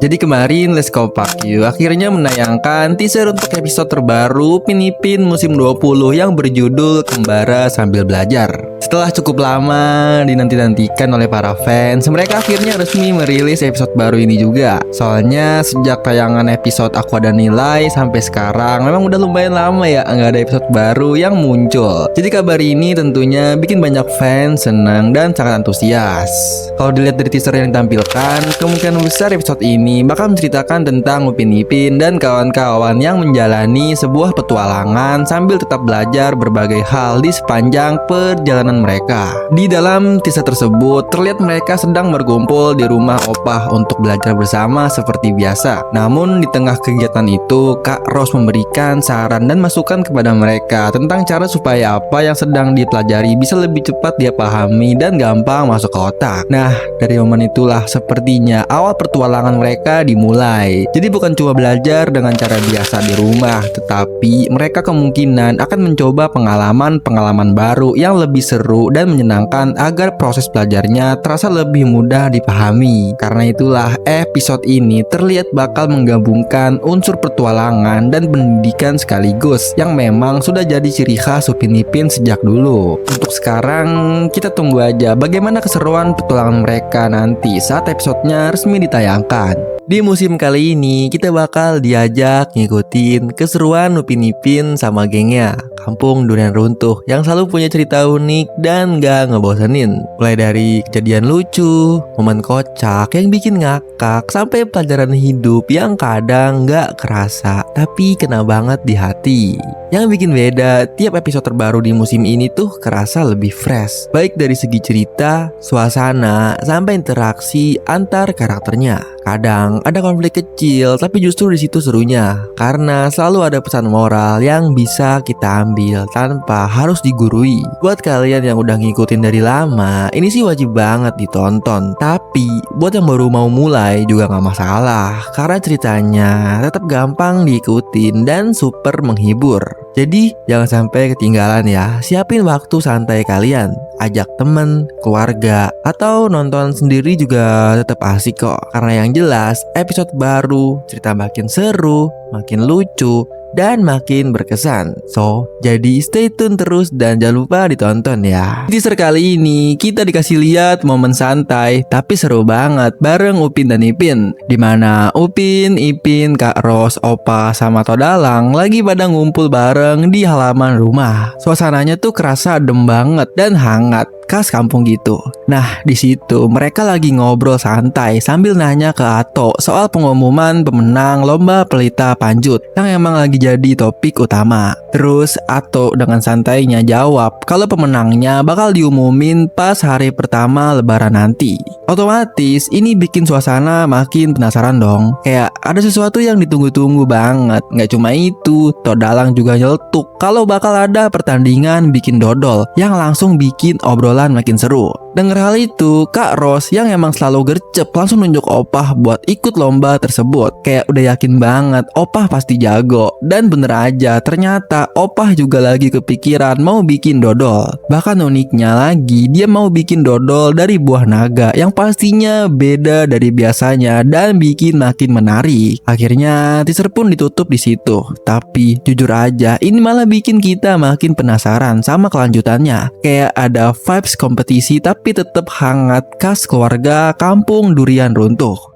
Jadi kemarin Let's Kompak You akhirnya menayangkan teaser untuk episode terbaru Upin Ipin musim 20 yang berjudul Kembara Sambil Belajar. Setelah cukup lama dinanti-nantikan oleh para fans, mereka akhirnya resmi merilis episode baru ini juga. Soalnya sejak tayangan episode Aku Ada Nilai sampai sekarang memang udah lumayan lama ya nggak ada episode baru yang muncul. Jadi kabar ini tentunya bikin banyak fans senang dan sangat antusias. Kalau dilihat dari teaser yang ditampilkan, kemungkinan besar episode ini bakal menceritakan tentang Upin Ipin dan kawan-kawan yang menjalani sebuah petualangan sambil tetap belajar berbagai hal di sepanjang perjalanan mereka. Di dalam teaser tersebut terlihat mereka sedang berkumpul di rumah opah untuk belajar bersama seperti biasa. Namun di tengah kegiatan itu, Kak Ros memberikan saran dan masukan kepada mereka tentang cara supaya apa yang sedang dipelajari bisa lebih cepat dia pahami dan gampang masuk ke otak. Nah, dari momen itulah sepertinya awal pertualangan mereka dimulai. Jadi bukan cuma belajar dengan cara biasa di rumah, tetapi mereka kemungkinan akan mencoba pengalaman-pengalaman baru yang lebih seru dan menyenangkan agar proses belajarnya terasa lebih mudah dipahami. Karena itulah episode ini terlihat bakal menggabungkan unsur petualangan dan pendidikan sekaligus yang memang sudah jadi ciri khas Upin Ipin sejak dulu. Untuk sekarang kita tunggu aja bagaimana keseruan petualangan mereka nanti saat episodenya resmi ditayangkan. Di musim kali ini kita bakal diajak ngikutin keseruan Upin Ipin sama gengnya Kampung Durian Runtuh yang selalu punya cerita unik dan gak ngebosenin. Mulai dari kejadian lucu, momen kocak yang bikin ngakak, sampai pelajaran hidup yang kadang gak kerasa tapi kena banget di hati. Yang bikin beda, tiap episode terbaru di musim ini tuh kerasa lebih fresh, baik dari segi cerita, suasana, sampai interaksi antar karakternya. Kadang ada konflik kecil, tapi justru di situ serunya, karena selalu ada pesan moral yang bisa kita ambil tanpa harus digurui. Buat kalian yang udah ngikutin dari lama, ini sih wajib banget ditonton. Tapi buat yang baru mau mulai juga gak masalah, karena ceritanya tetap gampang diikutin dan super menghibur. Jadi jangan sampai ketinggalan ya. Siapin waktu santai kalian, ajak temen, keluarga, atau nonton sendiri juga tetap asik kok. Karena yang jelas episode baru, cerita makin seru, makin lucu, dan makin berkesan. So, jadi stay tune terus dan jangan lupa ditonton ya. Di teaser kali ini kita dikasih lihat momen santai tapi seru banget bareng Upin dan Ipin, dimana Upin, Ipin, Kak Ros, Opa, sama Todalang lagi pada ngumpul bareng di halaman rumah. Suasananya tuh kerasa adem banget dan hangat, khas kampung gitu. Nah, di situ mereka lagi ngobrol santai sambil nanya ke Ato soal pengumuman pemenang lomba pelita panjut yang emang lagi jadi topik utama. Terus Ato dengan santainya jawab kalau pemenangnya bakal diumumin pas hari pertama lebaran nanti. Otomatis ini bikin suasana makin penasaran dong. Kayak ada sesuatu yang ditunggu-tunggu banget. Nggak cuma itu, Todalang juga nyeletuk kalau bakal ada pertandingan bikin dodol yang langsung bikin obrolan makin seru. Dengar hal itu, Kak Ros yang emang selalu gercep langsung nunjuk Opah buat ikut lomba tersebut. Kayak udah yakin banget Opah pasti jago. Dan bener aja, ternyata Opah juga lagi kepikiran mau bikin dodol. Bahkan uniknya lagi, dia mau bikin dodol dari buah naga yang pastinya beda dari biasanya dan bikin makin menarik. Akhirnya teaser pun ditutup di situ. Tapi jujur aja, ini malah bikin kita makin penasaran sama kelanjutannya. Kayak ada vibes kompetisi tapi tetap hangat khas keluarga Kampung Durian Runtuh.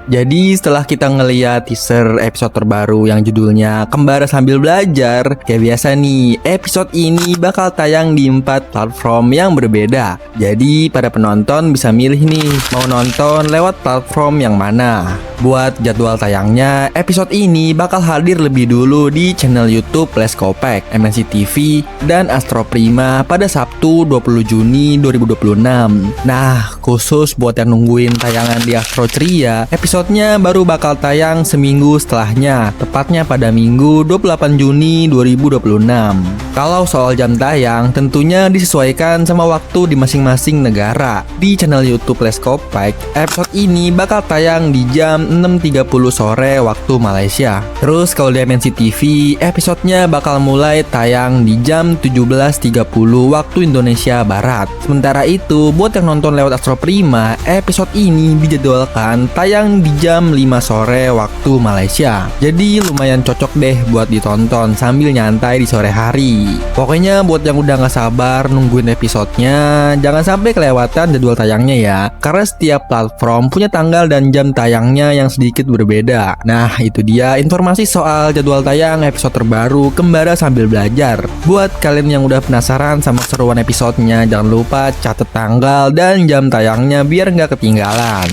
Jadi setelah kita ngeliat teaser episode terbaru yang judulnya Kembara Sambil Belajar, kayak biasa nih, episode ini bakal tayang di 4 platform yang berbeda. Jadi para penonton bisa milih nih mau nonton lewat platform yang mana. Buat jadwal tayangnya, episode ini bakal hadir lebih dulu di channel YouTube Let's Kompak, MNC TV, dan Astro Prima pada Sabtu 20 Juni 2026. Nah, khusus buat yang nungguin tayangan di Astro Ceria, episodenya baru bakal tayang seminggu setelahnya, tepatnya pada Minggu 28 Juni 2026. Kalau soal jam tayang, tentunya disesuaikan sama waktu di masing-masing negara. Di channel YouTube Let's Kompak, episode ini bakal tayang di jam 6.30 sore waktu Malaysia. Terus kalau di MNC TV, episodenya bakal mulai tayang di jam 17.30 waktu Indonesia Barat. Sementara itu, buat yang nonton lewat Astro Prima, episode ini dijadwalkan tayang di jam 5 sore waktu Malaysia. Jadi lumayan cocok deh buat ditonton sambil nyantai di sore hari. Pokoknya buat yang udah gak sabar nungguin episodenya, jangan sampai kelewatan jadwal tayangnya ya. Karena setiap platform punya tanggal dan jam tayangnya yang sedikit berbeda. Nah, itu dia informasi soal jadwal tayang episode terbaru Kembara Sambil Belajar. Buat kalian yang udah penasaran sama seruan episodenya, jangan lupa catat tanggal dan jam tayangnya biar nggak ketinggalan.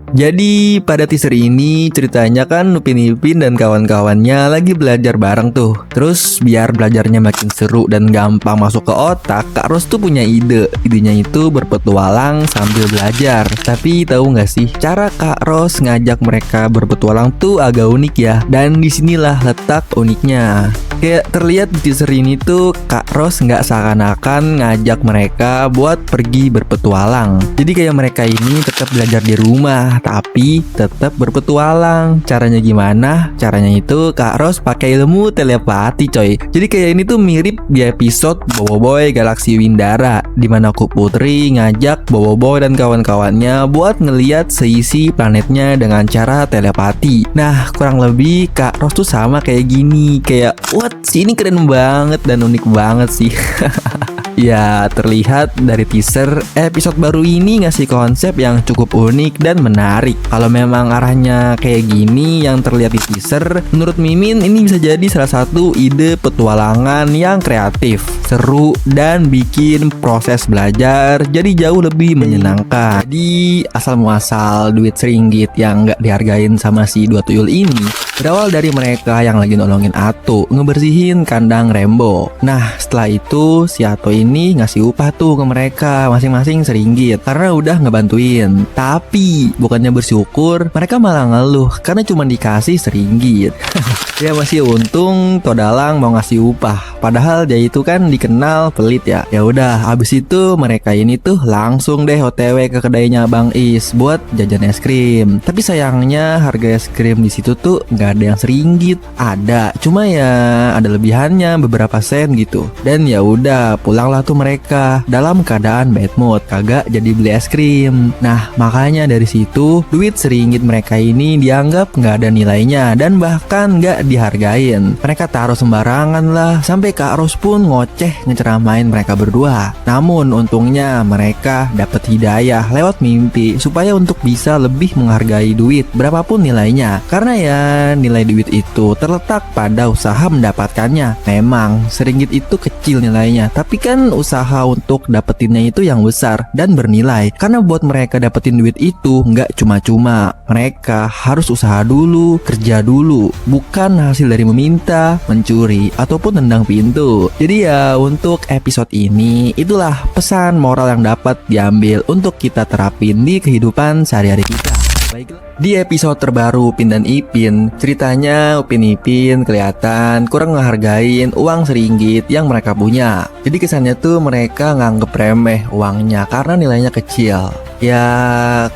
Jadi pada teaser ini ceritanya kan Upin Ipin dan kawan-kawannya lagi belajar bareng tuh. Terus biar belajarnya makin seru dan gampang masuk ke otak, Kak Ros tuh punya ide. Idenya itu berpetualang sambil belajar. Tapi tahu nggak sih, cara Kak Ros ngajak mereka berpetualang tuh agak unik ya. Dan disinilah letak uniknya. Kayak terlihat di teaser ini tuh Kak Ros nggak seakan-akan ngajak mereka buat pergi berpetualang. Jadi kayak mereka ini tetap belajar di rumah, tapi tetap berpetualang. Caranya gimana? Caranya itu Kak Ros pakai ilmu telepati coy. Jadi kayak ini tuh mirip di episode Boboiboy Galaksi Windara, dimana Ku Putri ngajak Boboiboy dan kawan-kawannya buat ngeliat seisi planetnya dengan cara telepati. Nah, kurang lebih Kak Ros tuh sama kayak gini. Kayak what? Sih ini keren banget dan unik banget sih. Ya, terlihat dari teaser episode baru ini ngasih konsep yang cukup unik dan menarik. Kalau memang arahnya kayak gini yang terlihat di teaser, menurut Mimin ini bisa jadi salah satu ide petualangan yang kreatif, seru, dan bikin proses belajar jadi jauh lebih menyenangkan. Jadi asal muasal duit seringgit yang nggak dihargain sama si dua tuyul ini berawal dari mereka yang lagi nolongin Ato ngebersihin kandang Rembo. Nah, setelah itu si Ato ini ngasih upah tuh ke mereka masing-masing seringgit karena udah ngebantuin. Tapi bukannya bersyukur, mereka malah ngeluh karena cuma dikasih seringgit. Ya masih untung Todalang mau ngasih upah, padahal dia itu kan dikenal pelit ya. Ya udah, habis itu mereka ini tuh langsung deh OTW ke kedainya Bang Is buat jajan es krim. Tapi sayangnya harga es krim di situ tuh nggak ada yang seringgit. Ada, cuma ya ada lebihannya beberapa sen gitu. Dan ya udah, pulanglah tuh mereka dalam keadaan bad mood, kagak jadi beli es krim. Nah, makanya dari situ duit seringgit mereka ini dianggap nggak ada nilainya dan bahkan nggak dihargain. Mereka taruh sembarangan lah, sampai Kak Ros pun ngoceh ngeceramain mereka berdua. Namun untungnya mereka dapat hidayah lewat mimpi supaya untuk bisa lebih menghargai duit berapapun nilainya. Karena ya nilai duit itu terletak pada usaha mendapatkannya. Memang seringgit itu kecil nilainya, tapi kan usaha untuk dapetinnya itu yang besar dan bernilai. Karena buat mereka dapetin duit itu nggak cuma-cuma. Mereka harus usaha dulu, kerja dulu, bukan hasil dari meminta, mencuri, ataupun tendang pintu. Jadi ya untuk episode ini itulah pesan moral yang dapat diambil untuk kita terapin di kehidupan sehari-hari kita. Baiklah, di episode terbaru Upin dan Ipin, ceritanya Upin Ipin kelihatan kurang ngehargain uang seringgit yang mereka punya. Jadi kesannya tuh mereka nganggep remeh uangnya karena nilainya kecil. Ya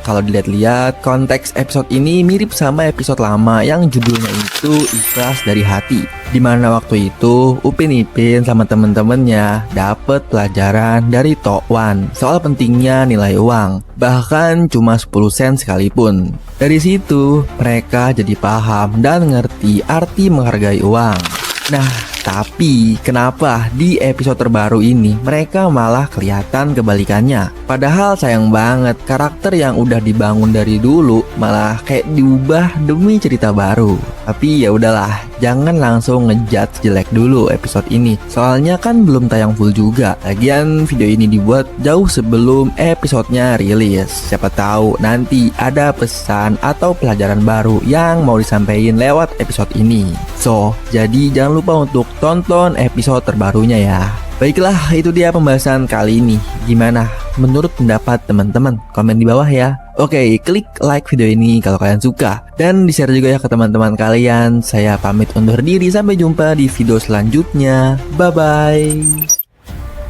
kalau dilihat-lihat konteks episode ini mirip sama episode lama yang judulnya itu Ikhlas Dari Hati, dimana waktu itu Upin Ipin sama temen-temennya dapet pelajaran dari Tok Wan soal pentingnya nilai uang, bahkan cuma 10 sen sekalipun. Dari situ mereka jadi paham dan ngerti arti menghargai uang. Nah, tapi kenapa di episode terbaru ini mereka malah kelihatan kebalikannya? Padahal sayang banget karakter yang udah dibangun dari dulu malah kayak diubah demi cerita baru. Tapi ya udahlah, jangan langsung ngejudge jelek dulu episode ini. Soalnya kan belum tayang full juga. Lagian video ini dibuat jauh sebelum episodenya rilis. Siapa tahu nanti ada pesan atau pelajaran baru yang mau disampaikan lewat episode ini. So, jadi jangan lupa untuk tonton episode terbarunya ya. Baiklah, itu dia pembahasan kali ini. Gimana menurut pendapat teman-teman? Komen di bawah ya. Oke, klik like video ini kalau kalian suka. Dan di-share juga ya ke teman-teman kalian. Saya pamit undur diri, sampai jumpa di video selanjutnya. Bye-bye.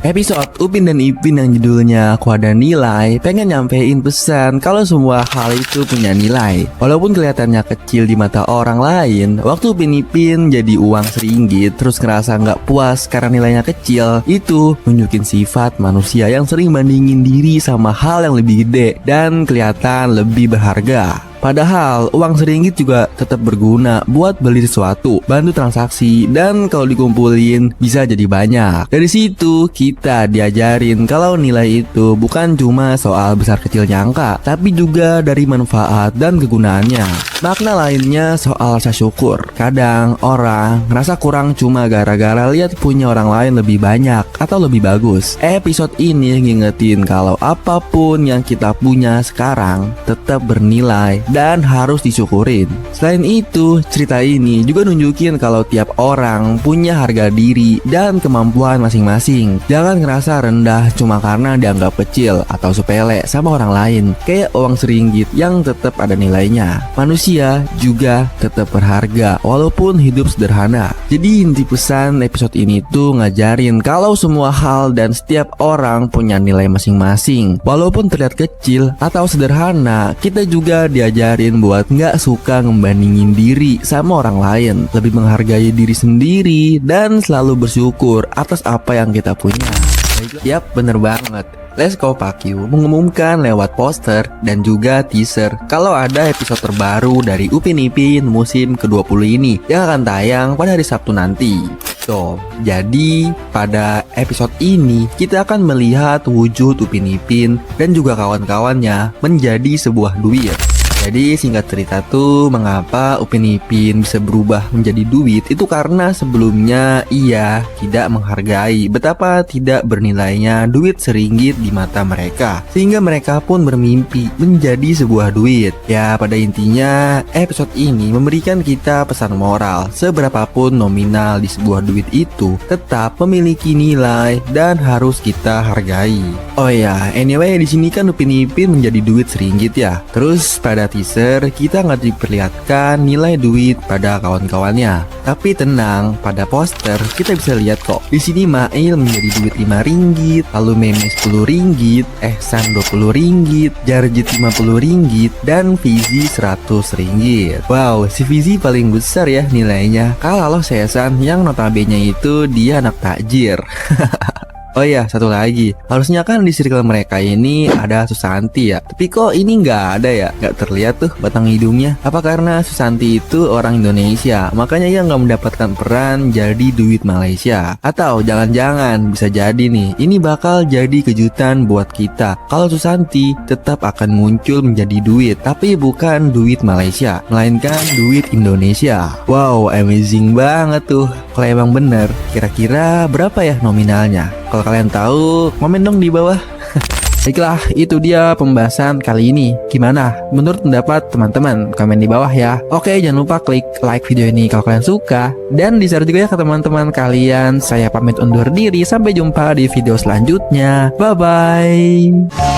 Episode Upin dan Ipin yang judulnya Aku Ada Nilai pengen nyampein pesan kalau semua hal itu punya nilai. Walaupun kelihatannya kecil di mata orang lain, waktu Upin Ipin jadi uang seringgit terus ngerasa nggak puas karena nilainya kecil, itu nunjukin sifat manusia yang sering bandingin diri sama hal yang lebih gede dan kelihatan lebih berharga. Padahal uang seringgit juga tetap berguna buat beli sesuatu, bantu transaksi, dan kalau dikumpulin bisa jadi banyak. Dari situ kita diajarin kalau nilai itu bukan cuma soal besar kecilnya angka, tapi juga dari manfaat dan kegunaannya. Makna lainnya soal rasa syukur. Kadang orang ngerasa kurang cuma gara-gara lihat punya orang lain lebih banyak atau lebih bagus. Episode ini ngingetin kalau apapun yang kita punya sekarang tetap bernilai dan harus disyukurin. Selain itu, cerita ini juga nunjukin kalau tiap orang punya harga diri dan kemampuan masing-masing. Jangan ngerasa rendah cuma karena dianggap kecil atau sepele sama orang lain. Kayak uang seringgit yang tetap ada nilainya. Manusia juga tetap berharga walaupun hidup sederhana. Jadi inti pesan episode ini tuh ngajarin kalau semua hal dan setiap orang punya nilai masing-masing. Walaupun terlihat kecil atau sederhana, kita juga diajarin buat nggak suka ngebandingin diri sama orang lain, lebih menghargai diri sendiri dan selalu bersyukur atas apa yang kita punya. Yap, bener banget. Let's Go Pak Yu mengumumkan lewat poster dan juga teaser kalau ada episode terbaru dari Upin Ipin musim ke-20 ini yang akan tayang pada hari Sabtu nanti. Jadi pada episode ini kita akan melihat wujud Upin Ipin dan juga kawan-kawannya menjadi sebuah duit. Jadi singkat cerita tuh, mengapa Upin Ipin bisa berubah menjadi duit itu karena sebelumnya ia tidak menghargai betapa tidak bernilainya duit seringgit di mata mereka, sehingga mereka pun bermimpi menjadi sebuah duit. Ya, pada intinya episode ini memberikan kita pesan moral, seberapapun nominal di sebuah duit itu tetap memiliki nilai dan harus kita hargai. Oh ya, anyway di sini kan Upin Ipin menjadi duit seringgit ya. Terus pada teaser kita nggak diperlihatkan nilai duit pada kawan-kawannya. Tapi tenang, pada poster kita bisa lihat kok. Di sini Mail menjadi duit 5 ringgit, lalu Meme 10 ringgit, Ehsan 20 ringgit, Jarjit 50 ringgit, dan Fizi 100 ringgit. Wow, si Fizi paling besar ya nilainya. Kalau Sesan yang notabene itu dia anak takjir. Oh iya, satu lagi. Harusnya kan di circle mereka ini ada Susanti ya. Tapi kok ini nggak ada ya? Nggak terlihat tuh batang hidungnya. Apa karena Susanti itu orang Indonesia, makanya ia nggak mendapatkan peran jadi duit Malaysia? Atau jangan-jangan bisa jadi nih, ini bakal jadi kejutan buat kita kalau Susanti tetap akan muncul menjadi duit, tapi bukan duit Malaysia, melainkan duit Indonesia. Wow, amazing banget tuh. Kalau emang bener, kira-kira berapa ya nominalnya? Kalau kalian tahu, komen dong di bawah. Baiklah, itu dia pembahasan kali ini. Gimana menurut pendapat teman-teman? Komen di bawah ya. Oke, jangan lupa klik like video ini kalau kalian suka, dan di-share juga ya ke teman-teman kalian. Saya pamit undur diri, sampai jumpa di video selanjutnya. Bye-bye.